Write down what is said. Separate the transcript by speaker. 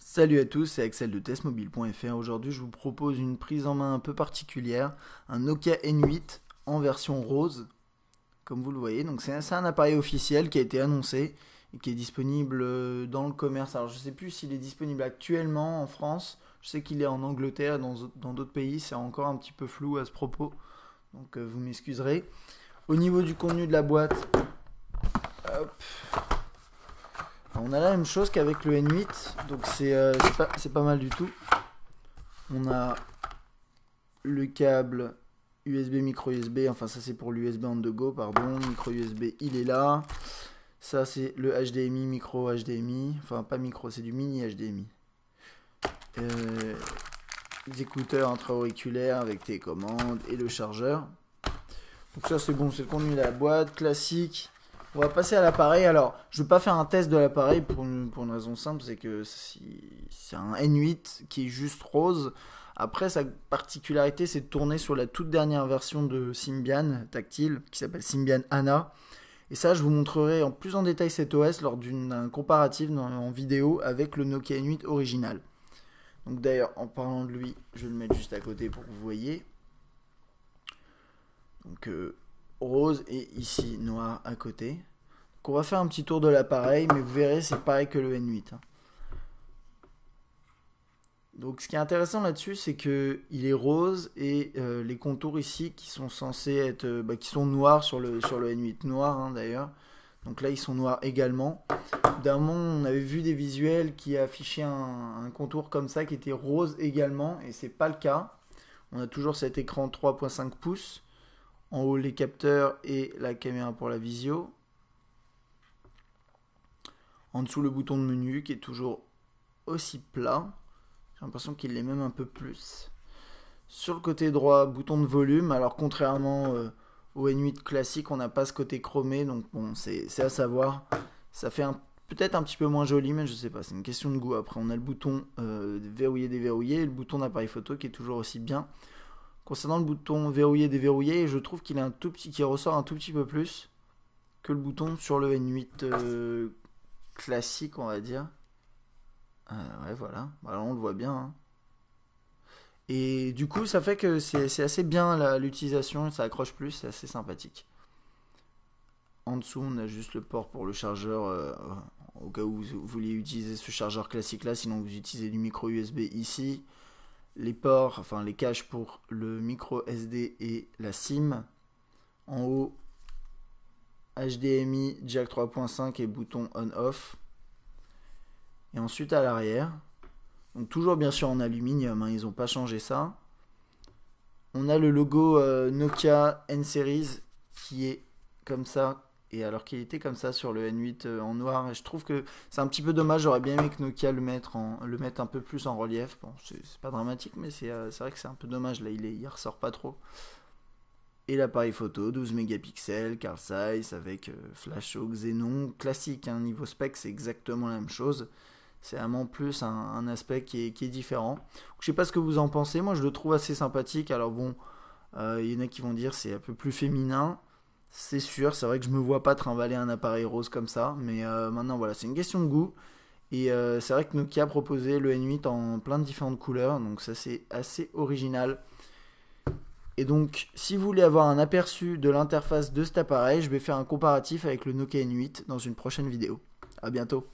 Speaker 1: Salut à tous, c'est Axel de testmobile.fr. Aujourd'hui, je vous propose une prise en main un peu particulière, un Nokia N8 en version rose, comme vous le voyez. Donc c'est un appareil officiel qui a été annoncé et qui est disponible dans le commerce. Alors je ne sais plus s'il est disponible actuellement en France. Je sais qu'il est en Angleterre, dans d'autres pays, c'est encore un petit peu flou à ce propos. Donc vous m'excuserez. Au niveau du contenu de la boîte, hop, on a la même chose qu'avec le N8, donc c'est pas mal du tout. On a le câble USB, micro USB, enfin ça c'est pour l'USB on the go, pardon, micro USB il est là. Ça c'est le HDMI, micro HDMI, enfin pas micro, c'est du mini HDMI. Les écouteurs intra-auriculaires avec télécommande et le chargeur. Donc ça c'est bon, c'est le contenu de la boîte, classique. On va passer à l'appareil. Alors, je ne vais pas faire un test de l'appareil pour une raison simple, c'est que c'est un N8 qui est juste rose. Après, sa particularité, c'est de tourner sur la toute dernière version de Symbian tactile, qui s'appelle Symbian Anna. Et ça, je vous montrerai en plus en détail cet OS lors d'un comparatif en vidéo avec le Nokia N8 original. Donc d'ailleurs, en parlant de lui, je vais le mettre juste à côté pour que vous voyez. Donc rose et ici noir à côté. Donc on va faire un petit tour de l'appareil, mais vous verrez c'est pareil que le N8. Donc ce qui est intéressant là-dessus, c'est que il est rose et les contours ici qui sont censés être, qui sont noirs sur le N8 noir d'ailleurs. Donc là ils sont noirs également. D'un moment on avait vu des visuels qui affichaient un contour comme ça qui était rose également et c'est pas le cas. On a toujours cet écran 3.5 pouces. En haut, les capteurs et la caméra pour la visio. En dessous, le bouton de menu qui est toujours aussi plat. J'ai l'impression qu'il l'est même un peu plus. Sur le côté droit, bouton de volume. Alors, contrairement au N8 classique, on n'a pas ce côté chromé. Donc, bon, c'est à savoir. Ça fait peut-être un petit peu moins joli, mais je sais pas. C'est une question de goût. Après, on a le bouton verrouiller, déverrouiller. Et le bouton d'appareil photo qui est toujours aussi bien. Concernant le bouton verrouiller déverrouiller, je trouve qu'il ressort un tout petit peu plus que le bouton sur le N8 classique, on va dire. Ouais, voilà. Voilà, on le voit bien. Hein. Et du coup, ça fait que c'est assez bien l'utilisation, ça accroche plus, c'est assez sympathique. En dessous, on a juste le port pour le chargeur, au cas où vous vouliez utiliser ce chargeur classique là, sinon vous utilisez du micro USB ici. Les ports, enfin les caches pour le micro SD et la SIM. En haut, HDMI, jack 3.5 et bouton on-off. Et ensuite à l'arrière, donc toujours bien sûr en aluminium, hein, ils n'ont pas changé ça. On a le logo Nokia N-Series qui est comme ça, et alors qu'il était comme ça sur le N8 en noir. Et je trouve que c'est un petit peu dommage, j'aurais bien aimé que Nokia le mette un peu plus en relief. Bon, c'est pas dramatique, mais c'est vrai que c'est un peu dommage, là il ressort pas trop. Et l'appareil photo, 12 mégapixels, Carl Zeiss avec flash au xénon, classique, hein, niveau spec c'est exactement la même chose. C'est vraiment plus un aspect qui est différent. Je sais pas ce que vous en pensez, moi je le trouve assez sympathique. Alors bon, il y en a qui vont dire c'est un peu plus féminin, c'est sûr, c'est vrai que je me vois pas trimballer un appareil rose comme ça, mais maintenant voilà, c'est une question de goût. Et c'est vrai que Nokia proposait le N8 en plein de différentes couleurs, donc ça c'est assez original. Et donc, si vous voulez avoir un aperçu de l'interface de cet appareil, je vais faire un comparatif avec le Nokia N8 dans une prochaine vidéo. A bientôt.